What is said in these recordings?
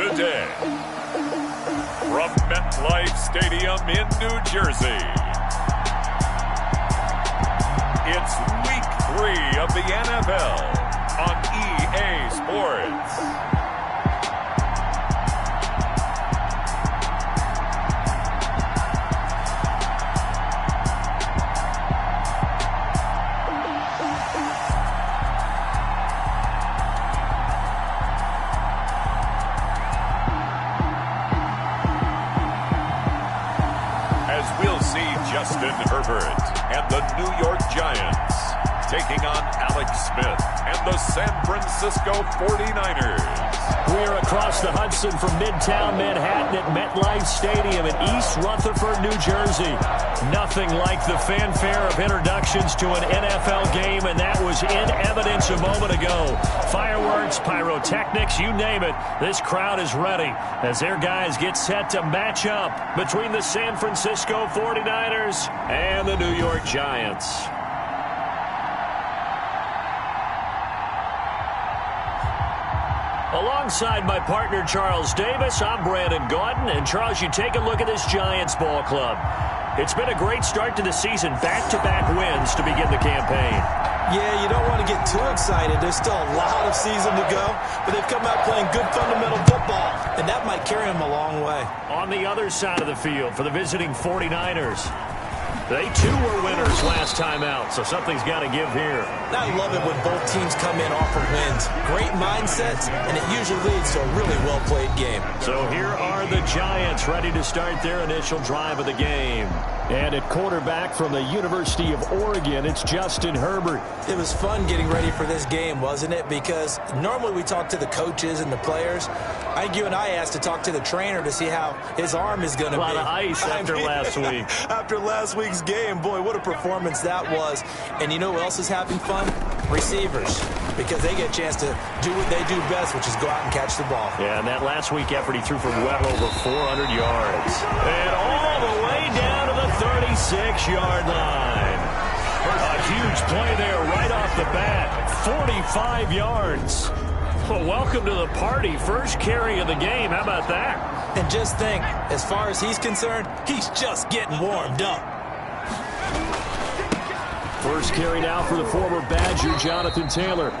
today. From MetLife Stadium in New Jersey, it's Week 3 of the NFL on EA Sports. Justin Herbert and the New York Giants taking on Alex Smith and the San Francisco 49ers. We're across the Hudson from Midtown Manhattan at MetLife Stadium in East Rutherford, New Jersey. Nothing like the fanfare of introductions to an NFL game, and that was in evidence a moment ago. Fireworks, pyrotechnics, you name it. This crowd is ready as their guys get set to match up between the San Francisco 49ers and the New York Giants. Alongside my partner, Charles Davis, I'm Brandon Gaudin. And, Charles, you take a look at this Giants ball club. It's been a great start to the season, back-to-back wins to begin the campaign. Yeah, you don't want to get too excited. There's still a lot of season to go, but they've come out playing good fundamental football, and that might carry them a long way. On the other side of the field for the visiting 49ers, they, too, were winners last time out, so something's got to give here. I love it when both teams come in off of wins. Great mindsets, and it usually leads to a really well-played game. So here are the Giants ready to start their initial drive of the game. And at quarterback from the University of Oregon, it's Justin Herbert. It was fun getting ready for this game, wasn't it? Because normally we talk to the coaches and the players. I think you and I asked to talk to the trainer to see how his arm is going to be. A lot of ice after last week. After last week's game, boy, what a performance that was. And you know who else is having fun? Receivers. Because they get a chance to do what they do best, which is go out and catch the ball. Yeah, and that last week effort, he threw for well over 400 yards. And all the way down to the 36-yard line. A huge play there right off the bat. 45 yards. Well, welcome to the party. First carry of the game. How about that? And just think, as far as he's concerned, he's just getting warmed up. First carry now for the former Badger, Jonathan Taylor.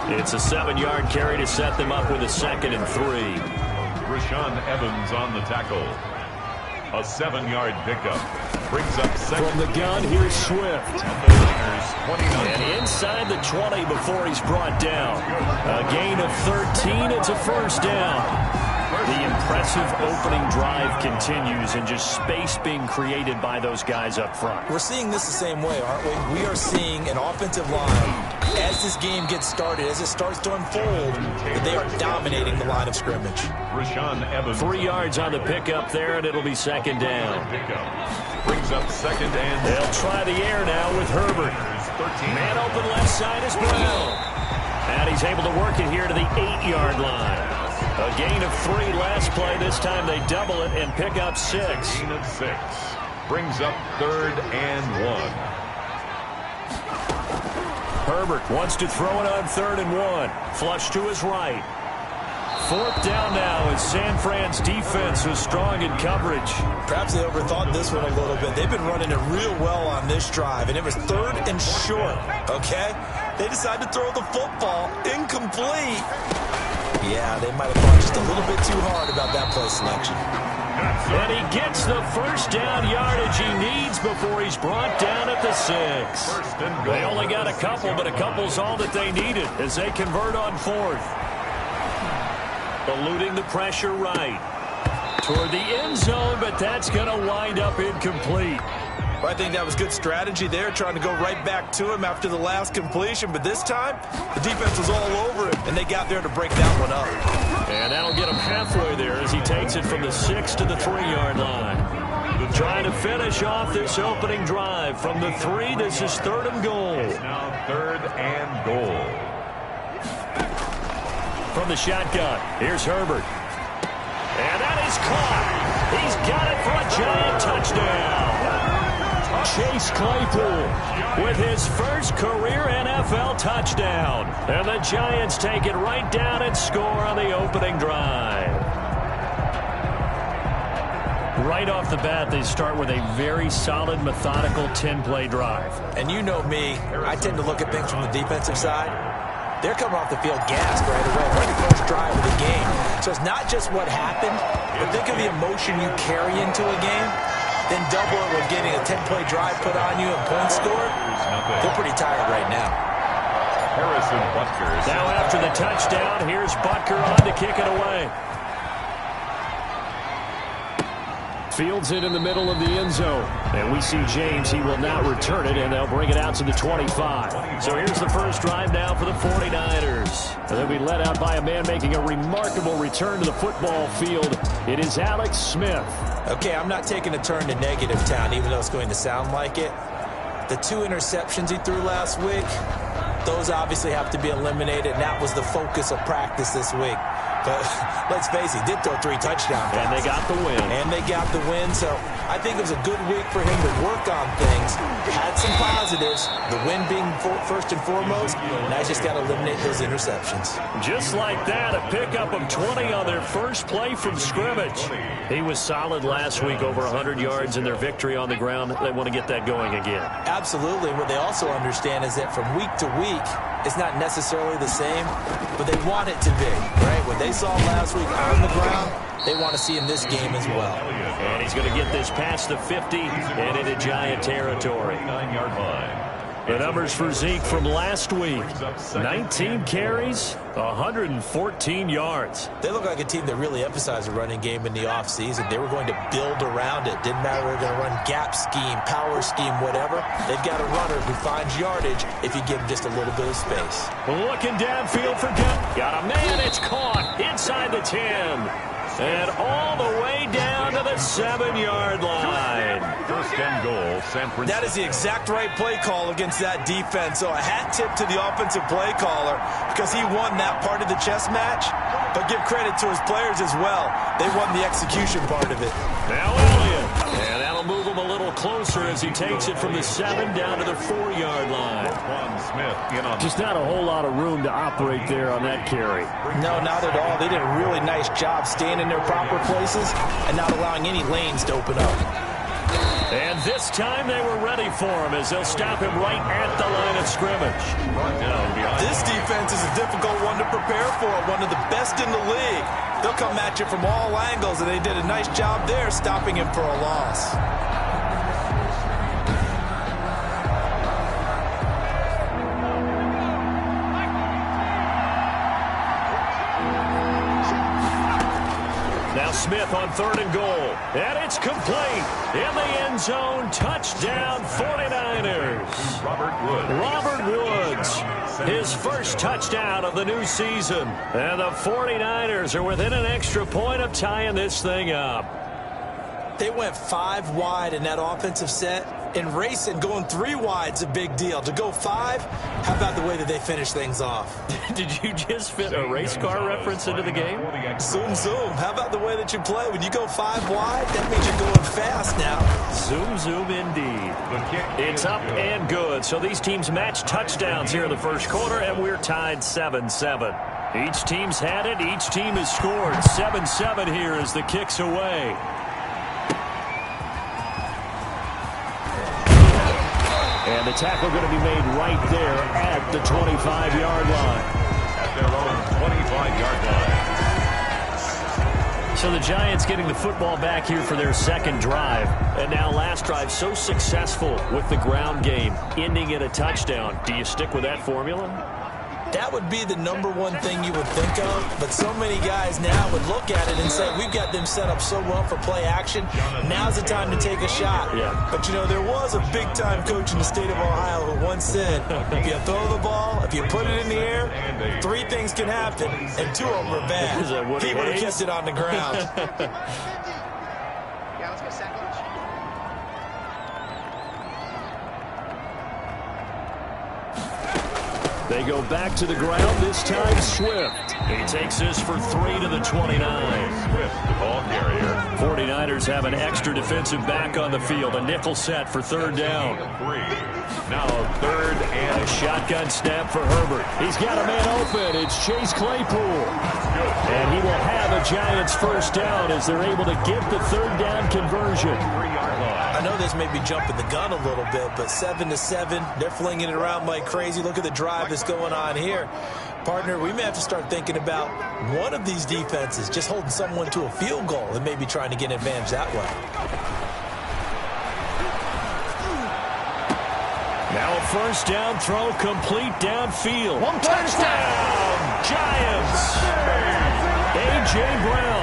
It's a 7-yard carry to set them up with a 2nd and 3. Rashaan Evans on the tackle. A 7-yard pickup. Brings up second. From the gun, here's Swift. And inside the 20 before he's brought down. A gain of 13. It's a first down. The impressive opening drive continues, and just space being created by those guys up front. We're seeing this the same way, aren't we? We are seeing an offensive line, as this game gets started, as it starts to unfold, that they are dominating the line of scrimmage. Rashaan Evans. 3 yards on the pickup there, and it'll be 2nd down. Brings up 2nd and... They'll try the air now with Herbert. Man open left side is Brown. And he's able to work it here to the 8-yard line. A gain of 3 last play. This time they double it and pick up 6. Gain of 6. Brings up 3rd and 1. Herbert wants to throw it on 3rd and 1. Flush to his right. 4th down now as San Fran's defense was strong in coverage. Perhaps they overthought this one a little bit. They've been running it real well on this drive, and it was 3rd and short, okay? They decided to throw the football incomplete. Yeah, they might have thought just a little bit too hard about that play selection. And he gets the first down yardage he needs before he's brought down at the 6. They only got a couple, but a couple's all that they needed as they convert on 4th. Eluding the pressure right. Toward the end zone, but that's going to wind up incomplete. Well, I think that was good strategy there, trying to go right back to him after the last completion. But this time, the defense was all over him, and they got there to break that one up. And that'll get him halfway there as he takes it from the 6 to the 3-yard line. Trying to finish off this opening drive. From the 3, this is 3rd and goal. It's now 3rd and goal. From the shotgun, here's Herbert. And that is caught. He's got it for a Giant touchdown. Chase Claypool with his first career NFL touchdown. And the Giants take it right down and score on the opening drive. Right off the bat, they start with a very solid, methodical 10-play drive. And you know me, I tend to look at things from the defensive side. They're coming off the field gassed right away. Right the first drive of the game. So it's not just what happened, but think of the emotion you carry into a game. Then double it with getting a 10-play drive put on you and points scored. They're pretty tired right now. Now after the touchdown, here's Butker on to kick it away. Fields it in the middle of the end zone. And we see James. He will not return it, and they'll bring it out to the 25. So here's the first drive now for the 49ers. And they'll be led out by a man making a remarkable return to the football field. It is Alex Smith. Okay, I'm not taking a turn to negative town, even though it's going to sound like it. The 2 interceptions he threw last week, those obviously have to be eliminated, and that was the focus of practice this week. But let's face it, he did throw 3 touchdowns. And they got the win. So I think it was a good week for him to work on things. Had some positives, the win being first and foremost. Now he's just got to eliminate those interceptions. Just like that, a pickup of 20 on their first play from scrimmage. He was solid last week, over 100 yards in their victory on the ground. They want to get that going again. Absolutely. What they also understand is that from week to week, it's not necessarily the same, but they want it to be, right? What they saw last week on the ground, they want to see in this game as well. And he's going to get this past the 50 and into Giant territory. 9-yard line. The numbers for Zeke from last week: 19 carries, 114 yards. They look like a team that really emphasized the running game in the offseason. They were going to build around it. Didn't matter if they were going to run gap scheme, power scheme, whatever. They've got a runner who finds yardage if you give him just a little bit of space. Looking downfield for Gunn. Got a man. It's caught inside the 10. And all the way down to the 7-yard line. First and goal, San Francisco. That is the exact right play call against that defense. So a hat tip to the offensive play caller because he won that part of the chess match. But give credit to his players as well. They won the execution part of it. Now Elliott. And that'll move him a little closer as he takes it from the 7 down to the 4-yard line. Just not a whole lot of room to operate there on that carry. No, not at all. They did a really nice job staying in their proper places and not allowing any lanes to open up. And this time they were ready for him as they'll stop him right at the line of scrimmage. This defense is a difficult one to prepare for, one of the best in the league. They'll come at you from all angles, and they did a nice job there stopping him for a loss. Now Smith on 3rd and goal. And it's complete. In the end zone, touchdown 49ers. Robert Woods, his first touchdown of the new season. And the 49ers are within an extra point of tying this thing up. They went 5 wide in that offensive set. And racing, going 3 wide is a big deal. To go 5, how about the way that they finish things off? Did you just fit a race car reference into the game? Zoom, zoom. How about the way that you play? When you go 5 wide, that means you're going fast now. Zoom, zoom indeed. It's up and good. So these teams match touchdowns here in the first quarter, and we're tied 7-7. Each team's had it. Each team has scored. 7-7 here as the kick's away. And the tackle going to be made right there at the 25-yard line. At their own 25-yard line. So the Giants getting the football back here for their second drive. And now last drive so successful with the ground game, ending in a touchdown. Do you stick with that formula? That would be the #1 thing you would think of, but so many guys now would look at it and say, we've got them set up so well for play action, now's the time to take a shot. Yeah. But, you know, there was a big-time coach in the state of Ohio who once said, if you throw the ball, if you put it in the air, 3 things can happen, and 2 of them are bad. He would have kept it on the ground. They go back to the ground, this time Swift. He takes this for 3 to the 29. Swift, the ball carrier. 49ers have an extra defensive back on the field. A nickel set for third down. 3. Now third and a shotgun snap for Herbert. He's got a man open. It's Chase Claypool. And he will have a Giants first down as they're able to get the third down conversion. I know this may be jumping the gun a little bit, but 7-7, they're flinging it around like crazy. Look at the drive that's going on here. Partner, we may have to start thinking about one of these defenses just holding someone to a field goal and maybe trying to get an advantage that way. Now a first down throw complete downfield. One touchdown, Giants. A.J. Brown.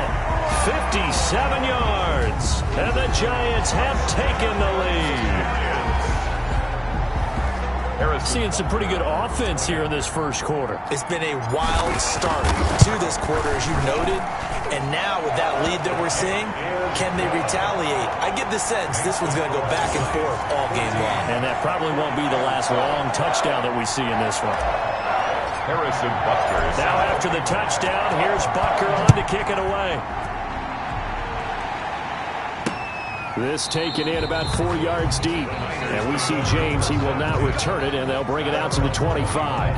57 yards, and the Giants have taken the lead. Seeing some pretty good offense here in this first quarter. It's been a wild start to this quarter, as you noted, and now with that lead that we're seeing, can they retaliate? I get the sense this one's going to go back and forth all game long. And that probably won't be the last long touchdown that we see in this one. Harrison Butker. Now after the touchdown, here's Butker on to kick it away. This taken in about 4 yards deep. And we see James. He will not return it, and they'll bring it out to the 25.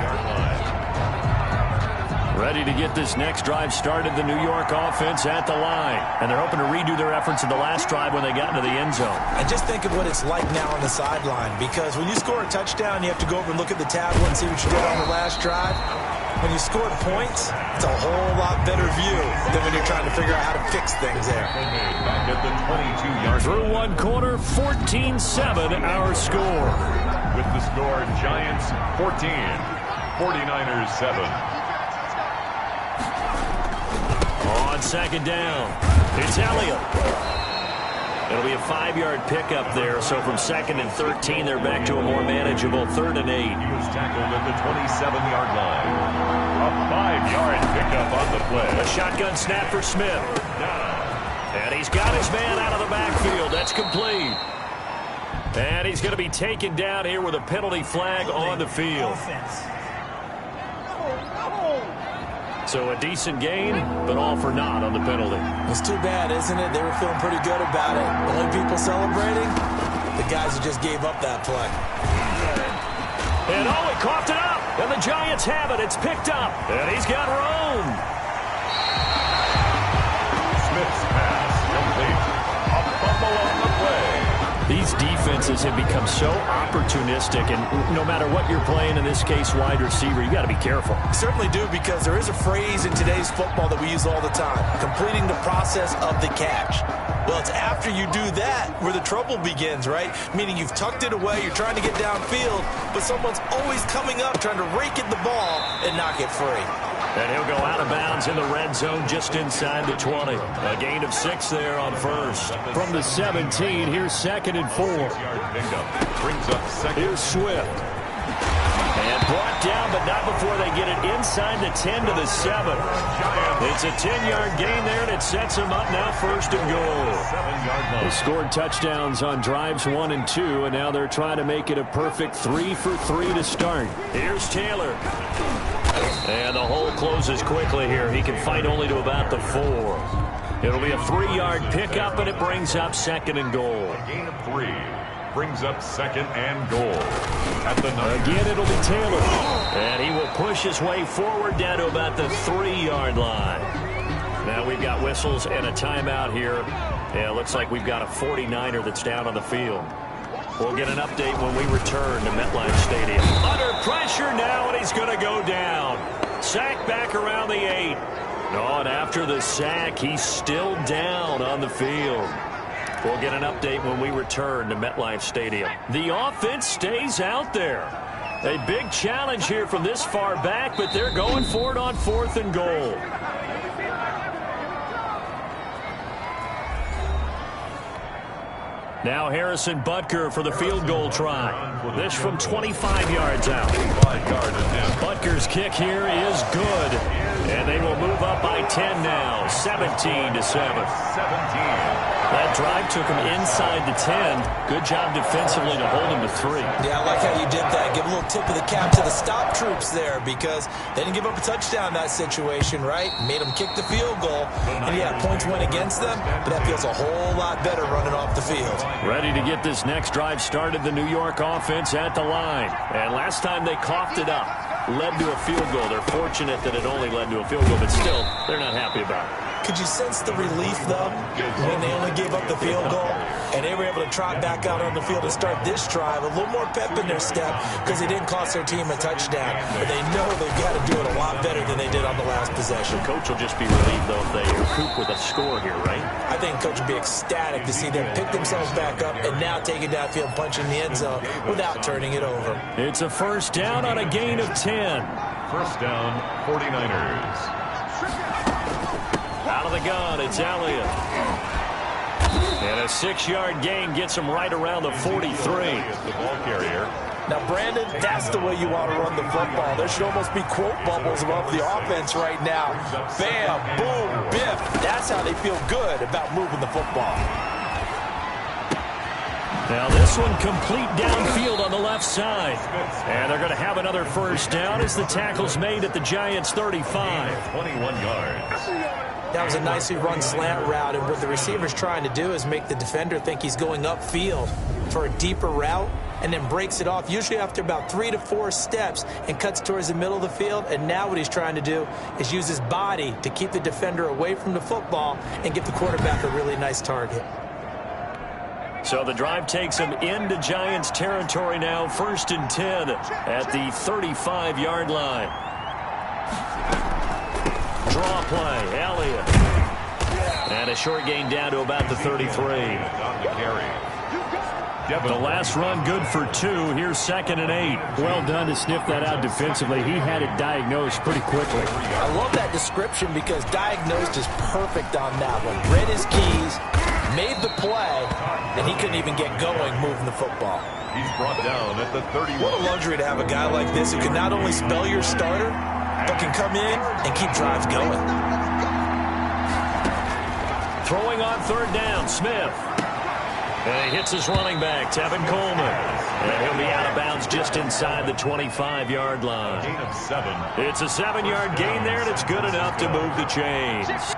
Ready to get this next drive started, the New York offense at the line. And they're hoping to redo their efforts in the last drive when they got into the end zone. And just think of what it's like now on the sideline, because when you score a touchdown, you have to go over and look at the tablet and see what you did on the last drive. When you scored points, it's a whole lot better view than when you're trying to figure out how to fix things there. Back at the 22-yard through one quarter, 14-7 our score. With the score, Giants 14, 49ers 7. On second down, it's Elliott. It'll be a 5-yard pickup there, so from second and 13, they're back to a more manageable 3rd and 8. He was tackled at the 27-yard line. A 5-yard pickup on the play. A shotgun snap for Smith. And he's got his man out of the backfield. That's complete. And he's going to be taken down here with a penalty flag on the field. So a decent gain, but all for naught on the penalty. It's too bad, isn't it? They were feeling pretty good about it. The only people celebrating, the guys who just gave up that play. And he coughed it up. And the Giants have it. It's picked up. And he's got room. Smith's pass complete. A fumble on the play. These defenses have become so opportunistic, and no matter what you're playing, in this case wide receiver, you got to be careful. You certainly do, because there is a phrase in today's football that we use all the time: completing the process of the catch. Well, it's after you do that where the trouble begins, right? Meaning you've tucked it away, you're trying to get downfield, but someone's always coming up trying to rake at the ball and knock it free. And he'll go out of bounds in the red zone just inside the 20. A gain of 6 there on first. From the 17, here's 2nd and 4. Brings up second. Here's Swift. And brought down, but not before they get it inside the 10 to the 7. It's a 10-yard gain there, and it sets them up now 1st and goal. They scored touchdowns on drives 1 and 2, and now they're trying to make it a perfect 3 for 3 to start. Here's Taylor. And the hole closes quickly here. He can fight only to about the 4. It'll be a 3-yard pickup, and it brings up 2nd and goal. A gain of 3 brings up 2nd and goal. At the 9. Again, it'll be Taylor. And he will push his way forward down to about the 3-yard line. Now we've got whistles and a timeout here. Yeah, it looks like we've got a 49er that's down on the field. We'll get an update when we return to MetLife Stadium. Under pressure now, and he's going to go down. Sack back around the 8. No, and after the sack, he's still down on the field. We'll get an update when we return to MetLife Stadium. The offense stays out there. A big challenge here from this far back, but they're going for it on 4th and goal. Now Harrison Butker for the field goal try. This from 25 yards out. Butker's kick here is good. And they will move up by 10 now. 17-7. That drive took him inside the 10. Good job defensively to hold him to 3. Yeah, I like how you did that. Give a little tip of the cap to the stop troops there because they didn't give up a touchdown in that situation, right? Made them kick the field goal. And yeah, points went against them, but that feels a whole lot better running off the field. Ready to get this next drive started, the New York offense at the line. And last time they coughed it up, led to a field goal. They're fortunate that it only led to a field goal, but still, they're not happy about it. Could you sense the relief, though, when they only gave up the field goal and they were able to trot back out on the field and start this drive? A little more pep in their step because they didn't cost their team a touchdown. But they know they've got to do it a lot better than they did on the last possession. The coach will just be relieved, though, if they recoup with a score here, right? I think coach will be ecstatic to see them pick themselves back up and now take it downfield, punching the end zone without turning it over. It's a first down on a gain of 10. First down, 49ers. Out of the gun, it's Elliott. And a 6-yard gain gets him right around the 43. The ball carrier. Now, Brandon, that's the way you want to run the football. There should almost be quote bubbles above the offense right now. Bam, boom, biff. That's how they feel good about moving the football. Now this one complete downfield on the left side. And they're going to have another first down as the tackle's made at the Giants' 35. 21 yards. That was a nicely run slant route, and what the receiver's trying to do is make the defender think he's going upfield for a deeper route and then breaks it off, usually after about 3 to 4 steps, and cuts towards the middle of the field. And now what he's trying to do is use his body to keep the defender away from the football and give the quarterback a really nice target. So the drive takes him into Giants territory now, 1st and 10 at the 35-yard line. Draw play, Elliott. And a short gain down to about the 33. The last run good for 2. Here's 2nd and 8. Well done to sniff that out defensively. He had it diagnosed pretty quickly. I love that description because diagnosed is perfect on that one. Read his keys, made the play, and he couldn't even get going moving the football. He's brought down at the 31. What a luxury to have a guy like this who can not only spell your starter, but can come in and keep drives going. Throwing on 3rd down, Smith. And he hits his running back, Tevin Coleman. And he'll be out of bounds just inside the 25-yard line. Gain of 7. It's a 7-yard gain there, and it's good enough to move the chains.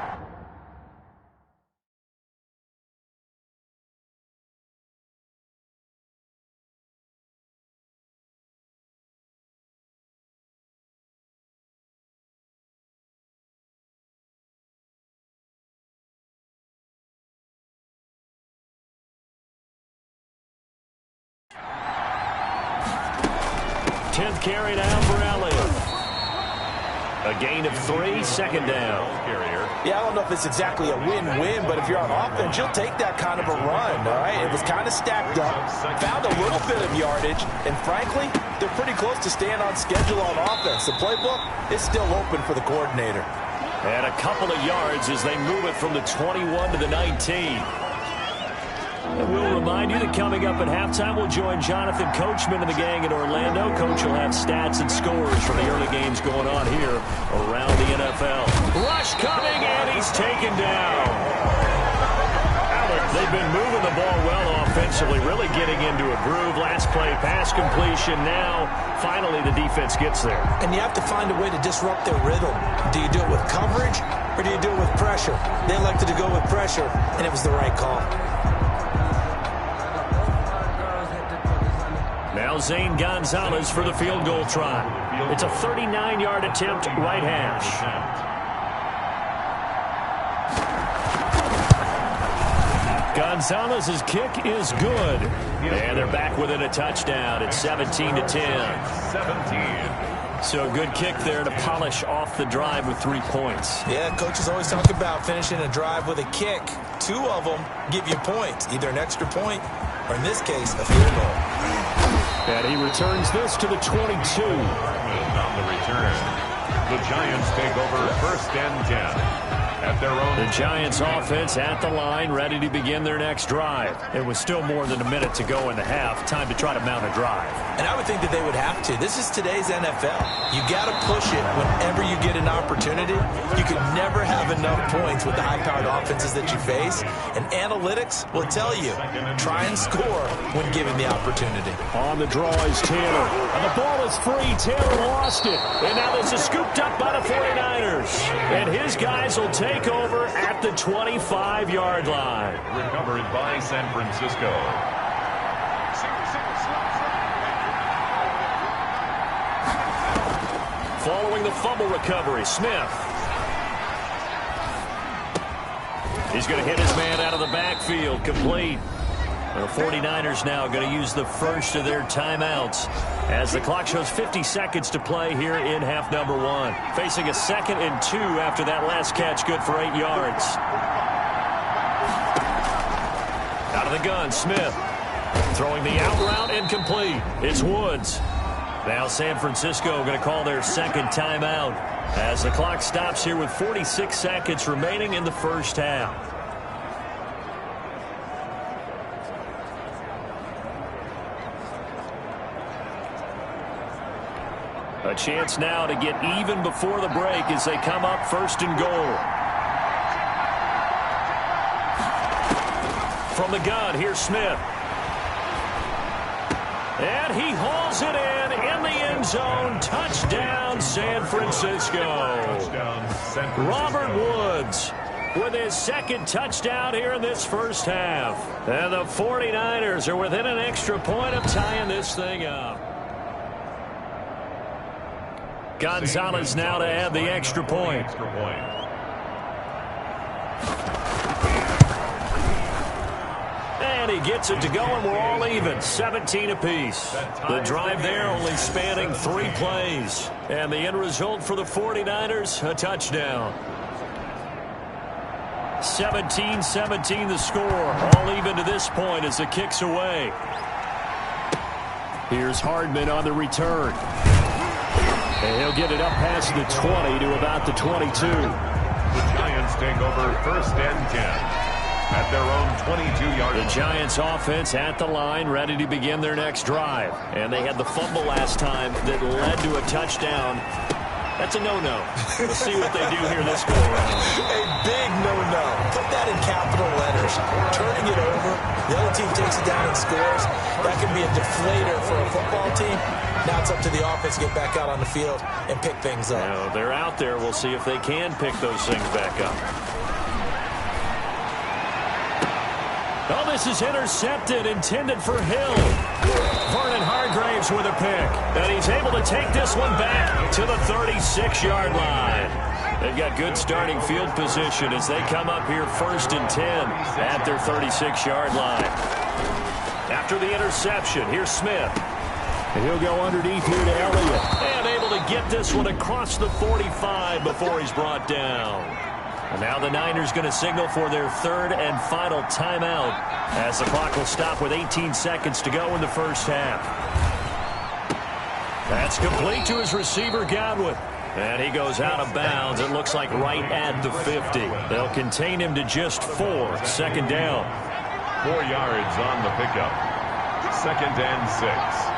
Tenth carry now for Elliott. A gain of 3, 2nd down. Yeah, I don't know if it's exactly a win-win, but if you're on offense, you'll take that kind of a run, all right? It was kind of stacked up, found a little bit of yardage, and frankly, they're pretty close to staying on schedule on offense. The playbook is still open for the coordinator. And a couple of yards as they move it from the 21 to the 19. And we'll remind you that coming up at halftime, we'll join Jonathan Coachman and the gang in Orlando. Coach will have stats and scores from the early games going on here around the NFL. Rush coming, and he's taken down. They've been moving the ball well offensively, really getting into a groove. Last play, pass completion. Now, finally, the defense gets there. And you have to find a way to disrupt their rhythm. Do you do it with coverage, or do you do it with pressure? They elected to go with pressure, and it was the right call. Now Zane Gonzalez for the field goal try. It's a 39-yard attempt, right hash. Gonzalez's kick is good. And they're back within a touchdown. It's 17-10. 17. So a good kick there to polish off the drive with 3 points. Yeah, coaches always talk about finishing a drive with a kick. 2 of them give you points, either an extra point or, in this case, a field goal. And he returns this to the 22. And on the return, the Giants take over 1st and 10. at their own. The Giants offense at the line, ready to begin their next drive. It was still more than a minute to go in the half. Time to try to mount a drive. And I would think that they would have to. This is today's NFL. You got to push it whenever you get an opportunity. You can never have enough points with the high-powered offenses that you face. And analytics will tell you, try and score when given the opportunity. On the draw is Taylor. And the ball is free. Taylor lost it. And now this is scooped up by the 49ers. And his guys will take over at the 25-yard line. Recovered by San Francisco. Following the fumble recovery, Smith. He's going to hit his man out of the backfield, complete. The 49ers now going to use the first of their timeouts as the clock shows 50 seconds to play here in half number 1. Facing a 2nd and 2 after that last catch, good for 8 yards. Out of the gun, Smith. Throwing the out route, incomplete. It's Woods. Now San Francisco going to call their 2nd timeout as the clock stops here with 46 seconds remaining in the first half. A chance now to get even before the break as they come up 1st and goal. From the gun, here's Smith. And he hauls it in the end zone. Touchdown, San Francisco. Robert Woods with his 2nd touchdown here in this first half. And the 49ers are within an extra point of tying this thing up. Gonzalez now to add the extra point. And he gets it to go, and we're all even, 17 apiece. The drive there only spanning 3 plays. And the end result for the 49ers, a touchdown. 17-17 the score. All even to this point as the kick's away. Here's Hardman on the return. And he'll get it up past the 20 to about the 22. The Giants take over 1st and 10 at their own 22-yard line. The Giants offense at the line, ready to begin their next drive. And they had the fumble last time that led to a touchdown. That's a no-no. We'll see what they do here this go-around. A big no-no. Put that in capital letters. Turning it over, the other team takes it down and scores. That can be a deflator for a football team. Now it's up to the offense to get back out on the field and pick things up. Now, they're out there. We'll see if they can pick those things back up. Oh, this is intercepted, intended for Hill. Vernon Hargraves with a pick. And he's able to take this one back to the 36-yard line. They've got good starting field position as they come up here 1st and 10 at their 36-yard line. After the interception, here's Smith. And he'll go underneath here to Elliott. And able to get this one across the 45 before he's brought down. And now the Niners going to signal for their 3rd and final timeout as the clock will stop with 18 seconds to go in the first half. That's complete to his receiver, Godwin. And he goes out of bounds. It looks like right at the 50. They'll contain him to just 4. 2nd down. 4 yards on the pickup. 2nd and 6.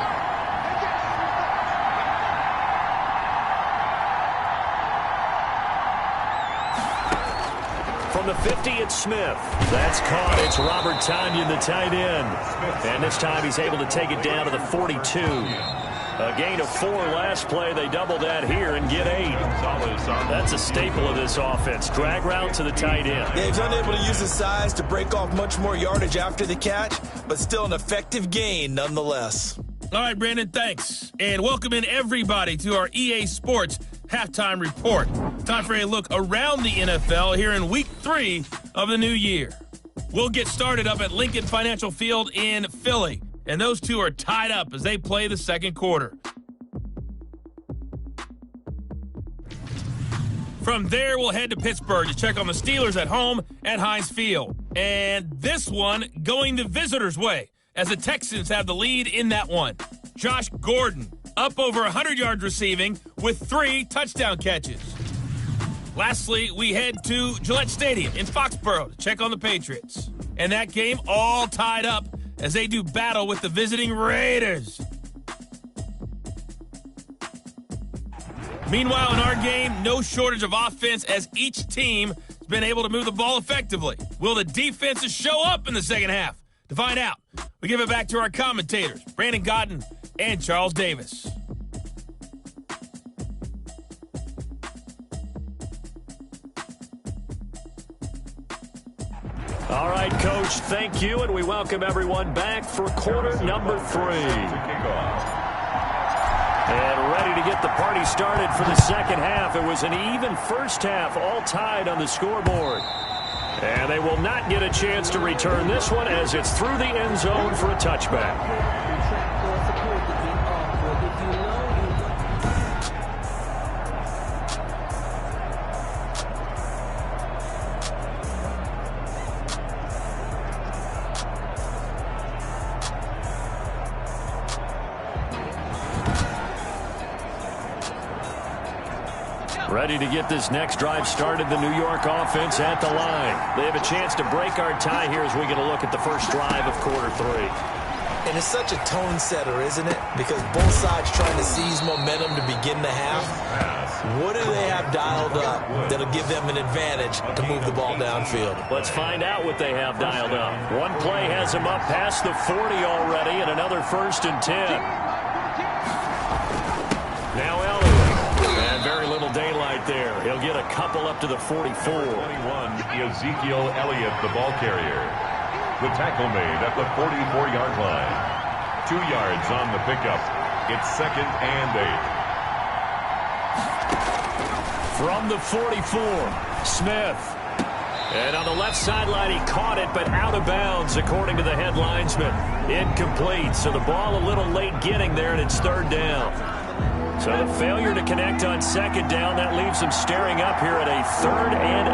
From the 50, it's Smith. That's caught. It's Robert Tonyan, the tight end. And this time he's able to take it down to the 42. A gain of 4 last play. They double that here and get 8. That's a staple of this offense. Drag route to the tight end. Yeah, he's unable to use his size to break off much more yardage after the catch, but still an effective gain nonetheless. All right, Brandon, thanks. And welcome in everybody to our EA Sports Halftime Report. Time for a look around the NFL here in Week 3 of the new year. We'll get started up at Lincoln Financial Field in Philly. And those two are tied up as they play the 2nd quarter. From there, we'll head to Pittsburgh to check on the Steelers at home at Heinz Field. And this one going the visitors' way as the Texans have the lead in that one. Josh Gordon up over 100 yards receiving with 3 touchdown catches. Lastly, we head to Gillette Stadium in Foxborough to check on the Patriots. And that game all tied up as they do battle with the visiting Raiders. Meanwhile, in our game, no shortage of offense as each team has been able to move the ball effectively. Will the defenses show up in the second half? To find out, we give it back to our commentators, Brandon Godden and Charles Davis. All right, Coach, thank you, and we welcome everyone back for quarter number 3. And ready to get the party started for the second half. It was an even first half, all tied on the scoreboard. And they will not get a chance to return this one as it's through the end zone for a touchback. Ready to get this next drive started, the New York offense at the line. They have a chance to break our tie here as we get a look at the first drive of quarter 3. And it's such a tone setter, isn't it? Because both sides trying to seize momentum to begin the half. What do they have dialed up that'll give them an advantage to move the ball downfield? Let's find out what they have dialed up. One play has them up past the 40 already, and another 1st and 10. Now Elliott. And very little daylight there. He'll get a couple up to the 44. 21, Ezekiel Elliott, the ball carrier. The tackle made at the 44-yard line. 2 yards on the pickup. It's 2nd and 8. From the 44, Smith. And on the left sideline, he caught it, but out of bounds, according to the head linesman. Incomplete, so the ball a little late getting there, and it's 3rd down. So the failure to connect on 2nd down, that leaves them staring up here at a 3rd and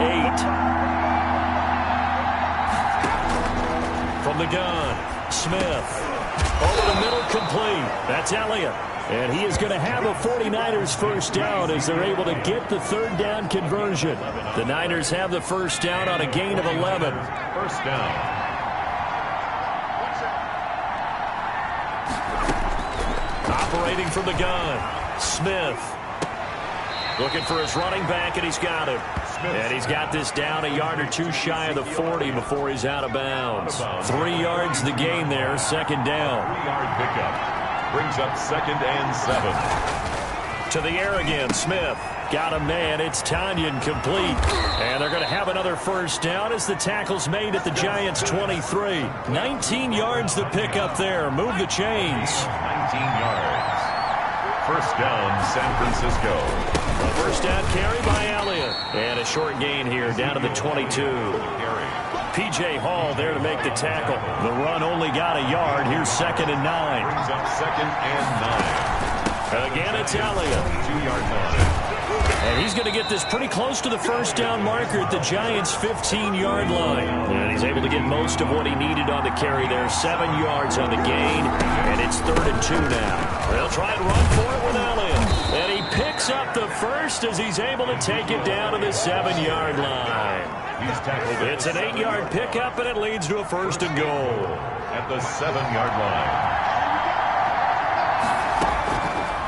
8. From the gun, Smith. Over the middle, complete. That's Elliott. And he is going to have a 49ers first down as they're able to get the 3rd down conversion. The Niners have the first down on a gain of 11. First down. Operating from the gun, Smith. Looking for his running back, and he's got him. And he's got this down a yard or 2 shy of the 40 before he's out of bounds. 3 yards the gain there, 2nd down. 3-yard pickup. Brings up 2nd and 7. To the air again, Smith. Got a man, it's Tanyan complete. And they're going to have another first down as the tackle's made at the Giants' 23. 19 yards the pickup there. Move the chains. 19 yards. First down, San Francisco. A first down carry by Elliott. And a short gain here down to the 22. P.J. Hall there to make the tackle. The run only got a yard. Here's 2nd and 9. Brings up 2nd and 9. Again, it's Elliott. 2-yard line. And he's going to get this pretty close to the first down marker at the Giants' 15-yard line. And he's able to get most of what he needed on the carry there. 7 yards on the gain, and it's 3rd and 2 now. They'll try and run for it with Elliott. And he picks up the first as he's able to take it down to the 7-yard line. It's an 8-yard pickup, and it leads to a 1st and goal. At the 7-yard line.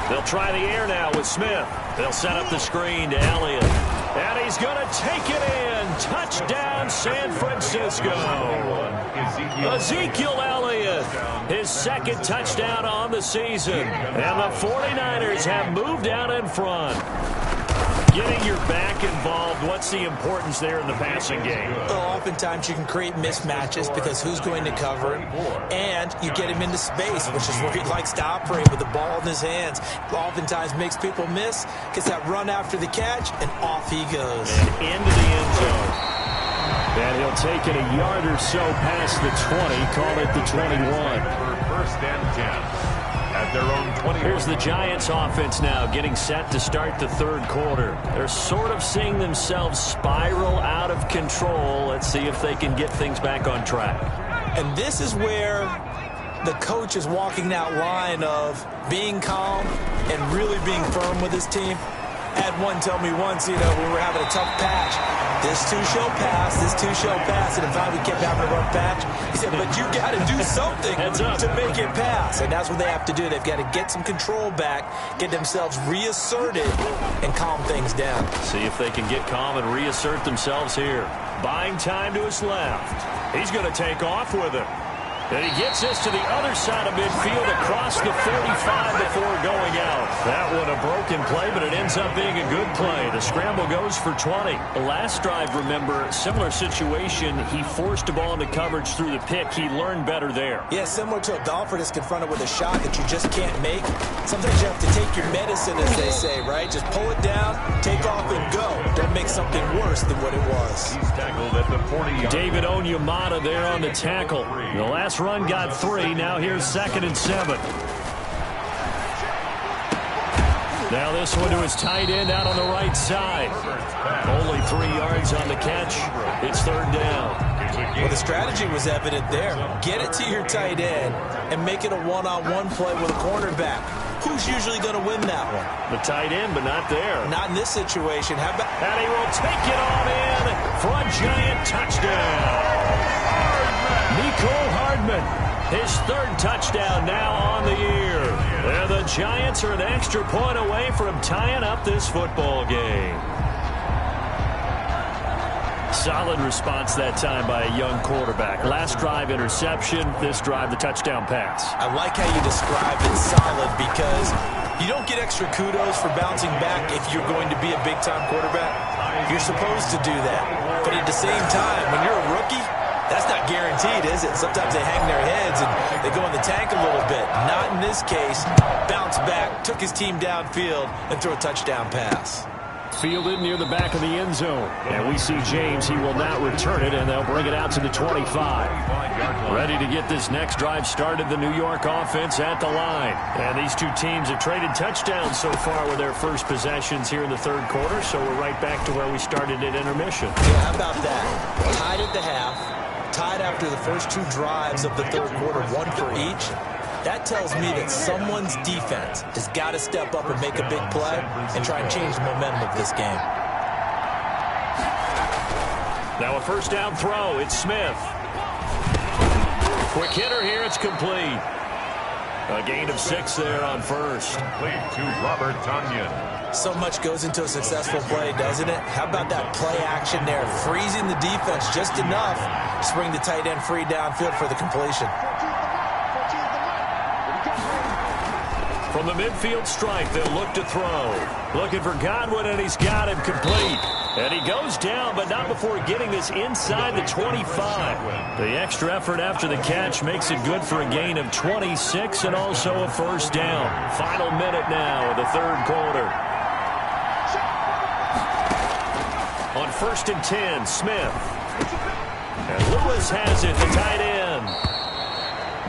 They'll try the air now with Smith. They'll set up the screen to Elliott. And he's going to take it in. Touchdown, San Francisco. Ezekiel Elliott, his 2nd touchdown on the season. And the 49ers have moved out in front. Getting your back involved, what's the importance there in the passing game? Well, oftentimes you can create mismatches because who's going to cover him, and you get him into space, which is where he likes to operate with the ball in his hands. Oftentimes makes people miss, gets that run after the catch, and off he goes. And into the end zone. And he'll take it a yard or so past the 20, call it the 21. For 1st and 10. At their own 20. Here's the Giants offense now getting set to start the 3rd quarter. They're sort of seeing themselves spiral out of control. Let's see if they can get things back on track. And this is where the coach is walking that line of being calm and really being firm with his team. I had one tell me once, you know, we were having a tough patch. This too shall pass, this too shall pass. And finally we kept having a rough patch. He said, but you got to do something to make it pass. And that's what they have to do. They've got to get some control back, get themselves reasserted, and calm things down. See if they can get calm and reassert themselves here. Buying time to his left. He's going to take off with it. And he gets this to the other side of midfield across the 45 before going out. That one a broken play, but it ends up being a good play. The scramble goes for 20. The last drive, remember, similar situation. He forced a ball into coverage through the pick. He learned better there. Yeah, similar to a golfer that's confronted with a shot that you just can't make. Sometimes you have to take your medicine, as they say, right? Just pull it down, take off, and go. Don't make something worse than what it was. He's tackled at the 40-yard. David Onyemata there on the tackle. The last run got 3. Now here's 2nd and 7. Now this one to his tight end out on the right side. Only 3 yards on the catch. It's 3rd down. Well, the strategy was evident there. Get it to your tight end and make it a one-on-one play with a cornerback. Who's usually going to win that one? The tight end, but not there. Not in this situation. How about... And he will take it on in for a giant touchdown. Nicole Hardman, his 3rd touchdown now on the year. And the Giants are an extra point away from tying up this football game. Solid response that time by a young quarterback. Last drive, interception. This drive, the touchdown pass. I like how you describe it solid because you don't get extra kudos for bouncing back if you're going to be a big-time quarterback. You're supposed to do that. But at the same time, when you're a rookie, that's not guaranteed, is it? Sometimes they hang their heads and they go in the tank a little bit. Not in this case. Bounce back, took his team downfield, and threw a touchdown pass. Fielded near the back of the end zone. And we see James. He will not return it, and they'll bring it out to the 25. Ready to get this next drive started, the New York offense at the line. And these two teams have traded touchdowns so far with their first possessions here in the 3rd quarter, so we're right back to where we started at intermission. Yeah, how about that? Tied at the half, tied after the first 2 drives of the 3rd quarter, 1 for each. That tells me that someone's defense has got to step up and make a big play and try and change the momentum of this game. Now a 1st down throw. It's Smith. Quick hitter here. It's complete. A gain of 6 there on 1st. Complete to Robert Tonyan. So much goes into a successful play, doesn't it? How about that play action there? Freezing the defense just enough to bring the tight end free downfield for the completion. From the midfield stripe, they'll look to throw. Looking for Godwin, and he's got him complete. And he goes down, but not before getting this inside the 25. The extra effort after the catch makes it good for a gain of 26 and also a 1st down. Final minute now of the 3rd quarter. On 1st and 10, Smith. And Lewis has it, the tight end.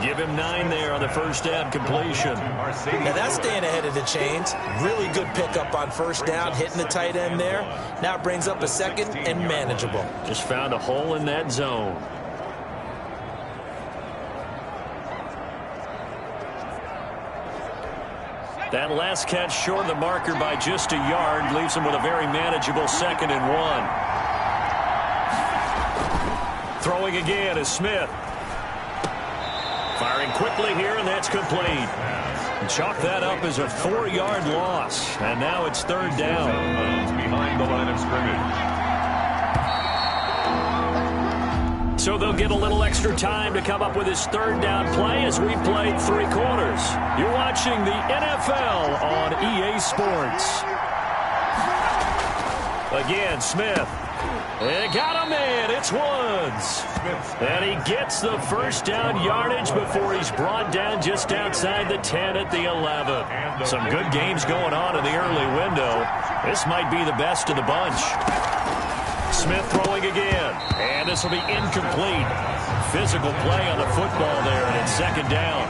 Give him 9 there on the 1st down completion. Now that's staying ahead of the chains. Really good pickup on 1st down, hitting the tight end there. Now it brings up a 2nd and manageable. Just found a hole in that zone. That last catch short of the marker by just a yard leaves him with a very manageable 2nd and 1. Throwing again is Smith. Firing quickly here, and that's complete. Chalk that up as a 4-yard loss. And now it's 3rd down. Behind the line of scrimmage. So they'll get a little extra time to come up with his 3rd down play as we played 3 quarters. You're watching the NFL on EA Sports. Again, Smith. They got him in. It's Woods. And he gets the 1st down yardage before he's brought down just outside the 10 at the 11. Some good games going on in the early window. This might be the best of the bunch. Smith throwing again. And this will be incomplete. Physical play on the football there, and it's 2nd down.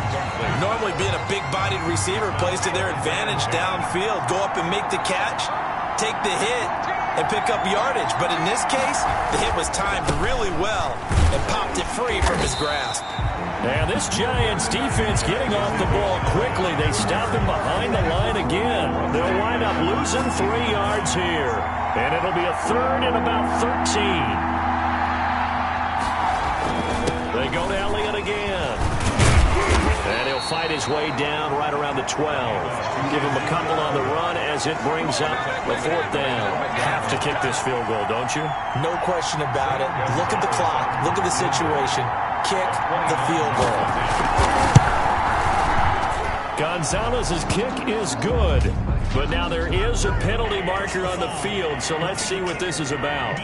Normally being a big-bodied receiver plays to their advantage downfield. Go up and make the catch, take the hit, and pick up yardage. But in this case, the hit was timed really well and popped it free from his grasp. And this Giants defense getting off the ball quickly. They stop him behind the line again. They'll wind up losing 3 yards here. And it'll be a 3rd and about 13. They go to Elliott again. And he'll fight his way down right around the 12. Give him a couple on the run as it brings up the 4th down. Have to kick this field goal, don't you? No question about it. Look at the clock. Look at the situation. Kick the field goal. Gonzalez's kick is good. But now there is a penalty marker on the field, so let's see what this is about.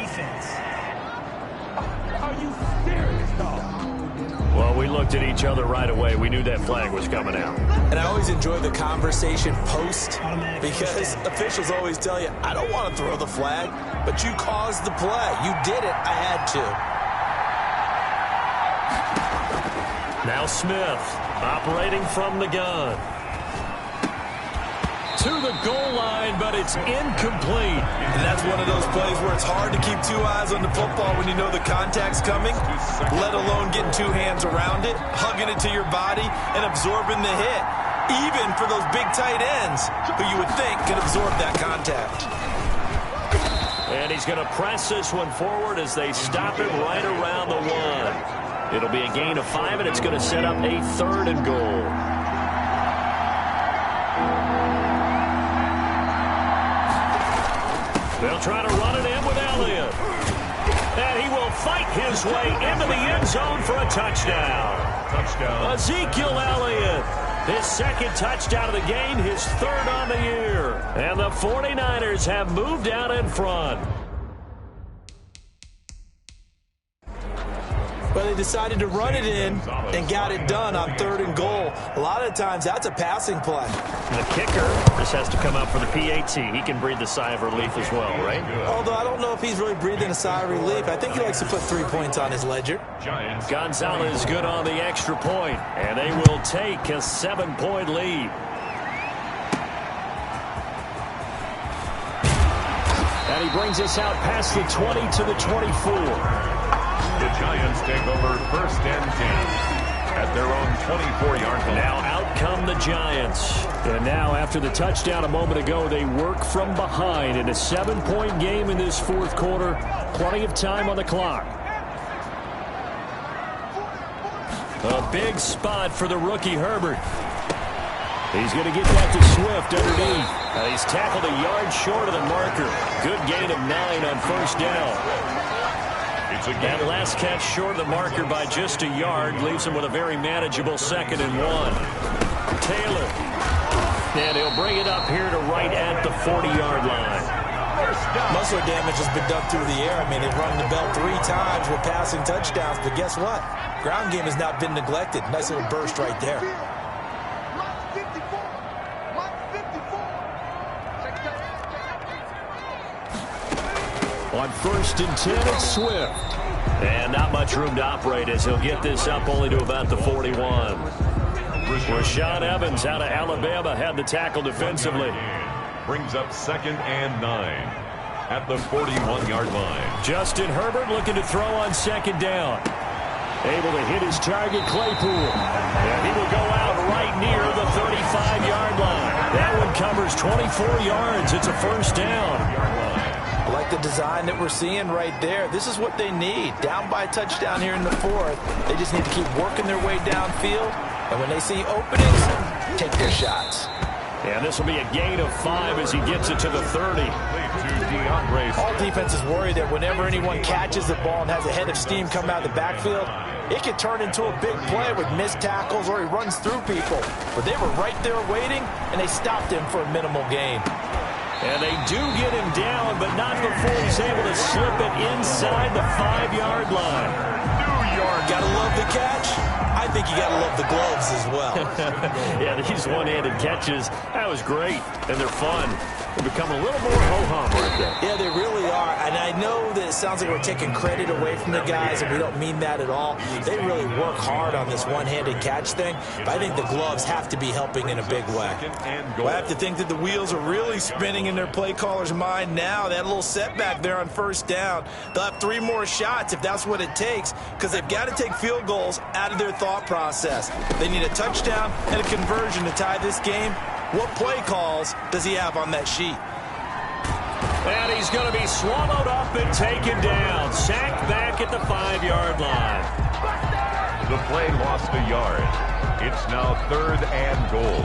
Well, we looked at each other right away. We knew that flag was coming out. And I always enjoy the conversation post because officials always tell you, I don't want to throw the flag, but you caused the play. You did it. I had to. Now Smith operating from the gun. To the goal line, but it's incomplete. And that's one of those plays where it's hard to keep 2 eyes on the football when you know the contact's coming, let alone getting 2 hands around it, hugging it to your body, and absorbing the hit, even for those big tight ends who you would think could absorb that contact. And he's going to press this one forward as they stop it right around the 1. It'll be a gain of 5, and it's going to set up a 3rd and goal. They'll try to run it in with Elliott. And he will fight his way into the end zone for a touchdown. Ezekiel Elliott, his 2nd touchdown of the game, his 3rd on the year. And the 49ers have moved out in front. But they decided to run it in and got it done on 3rd and goal. A lot of times, that's a passing play. The kicker just has to come out for the PAT. He can breathe the sigh of relief as well, right? Although I don't know if he's really breathing a sigh of relief. I think he likes to put 3 points on his ledger. Gonzalez good on the extra point, and they will take a 7-point lead. And he brings us out past the 20 to the 24. The Giants take over 1st and 10 at their own 24-yard line. Now out come the Giants. And now after the touchdown a moment ago, they work from behind in a 7-point game in this 4th quarter. Plenty of time on the clock. A big spot for the rookie Herbert. He's going to get that to Swift underneath. He's tackled a yard short of the marker. Good gain of 9 on 1st down. That last catch short of the marker by just a yard leaves him with a very manageable 2nd and 1. Taylor. And he'll bring it up here to right at the 40-yard line. Muscle damage has been done through the air. I mean, they've rung the bell 3 times with passing touchdowns, but guess what? Ground game has not been neglected. Nice little burst right there. On 1st and 10, it's Swift. And not much room to operate as he'll get this up only to about the 41. Rashaan Evans out of Alabama had the tackle defensively. Brings up 2nd and 9 at the 41-yard line. Justin Herbert looking to throw on 2nd down. Able to hit his target, Claypool. And he will go out right near the 35-yard line. That one covers 24 yards. It's a 1st down. I like the design that we're seeing right there. This is what they need. Down by a touchdown here in the 4th. They just need to keep working their way downfield. And when they see openings, take their shots. And this will be a gain of 5 as he gets it to the 30. All defenses worry that whenever anyone catches the ball and has a head of steam come out of the backfield, it could turn into a big play with missed tackles or he runs through people. But they were right there waiting, and they stopped him for a minimal gain. And they do get him down, but not before he's able to slip it inside the 5-yard line. Gotta love the catch. I think you got to love the gloves as well. Yeah, these one-handed catches, that was great, and they're fun. They become a little more ho-hum right there. Yeah, they really are. And I know that it sounds like we're taking credit away from the guys, and we don't mean that at all. They really work hard on this one-handed catch thing, but I think the gloves have to be helping in a big way. Well, I have to think that the wheels are really spinning in their play caller's mind now. They had a little setback there on first down. They'll have 3 more shots if that's what it takes, because they've got to take field goals out of their thought process. They need a touchdown and a conversion to tie this game. What play calls does he have on that sheet? And he's going to be swallowed up and taken down. Sacked back at the 5-yard line. The play lost a yard. It's now 3rd and goal.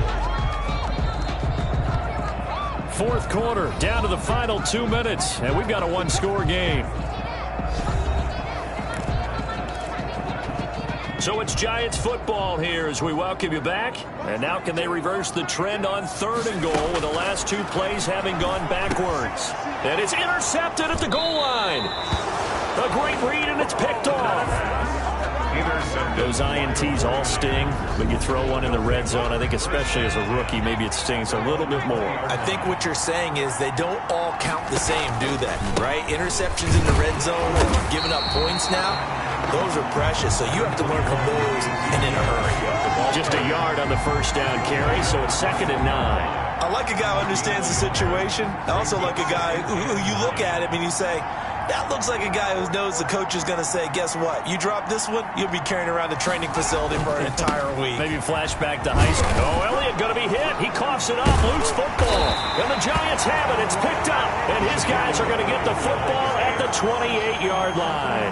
4th quarter, down to the final 2 minutes, and we've got a 1-score game. So it's Giants football here as we welcome you back. And now can they reverse the trend on 3rd and goal with the last 2 plays having gone backwards. And it's intercepted at the goal line. A great read, and it's picked off. Those INTs all sting, but you throw one in the red zone, I think especially as a rookie, maybe it stings a little bit more. I think what you're saying is they don't all count the same, do they? Right? Interceptions in the red zone, and you're giving up points now. Those are precious, so you have to learn from those and in a hurry. Just a yard on the first down carry, so it's 2nd and 9. I like a guy who understands the situation. I also like a guy who you look at him and you say, that looks like a guy who knows the coach is going to say, guess what? You drop this one, you'll be carrying around the training facility for an entire week. Maybe flashback to high school. Oh, Elliott going to be hit. He coughs it up. Loose football. And the Giants have it. It's picked up. And his guys are going to get the football at the 28-yard line.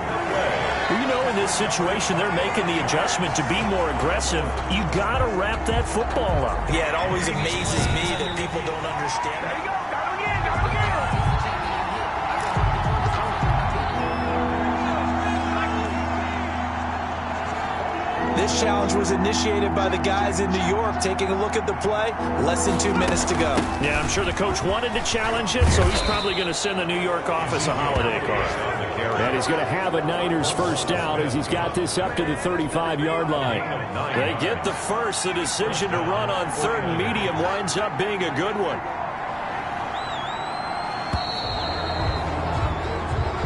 Well, you know, in this situation, they're making the adjustment to be more aggressive. You got to wrap that football up. Yeah, it always amazes me that people don't understand. There you go. This challenge was initiated by the guys in New York. Taking a look at the play, less than 2 minutes to go. Yeah, I'm sure the coach wanted to challenge it, so he's probably going to send the New York office a holiday card. And he's going to have a Niners first down as he's got this up to the 35-yard line. They get the first. The decision to run on 3rd and medium winds up being a good one.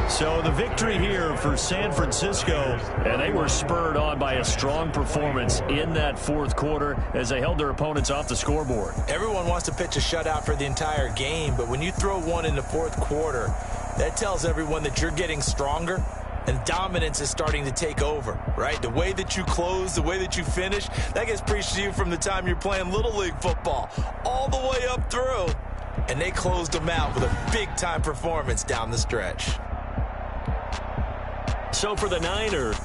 So the victory here for San Francisco, and they were spurred on by a strong performance in that 4th quarter as they held their opponents off the scoreboard. Everyone wants to pitch a shutout for the entire game, but when you throw one in the 4th quarter, that tells everyone that you're getting stronger and dominance is starting to take over, right? The way that you close, the way that you finish, that gets preached to you from the time you're playing Little League football all the way up through, and they closed them out with a big-time performance down the stretch. So for the Niners,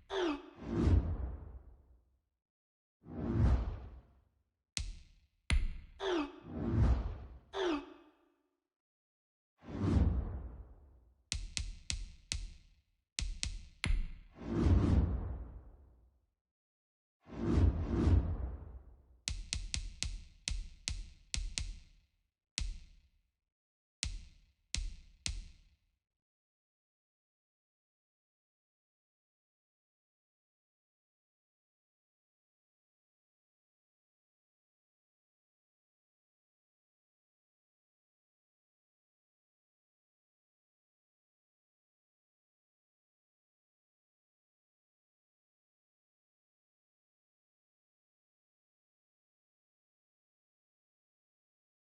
2.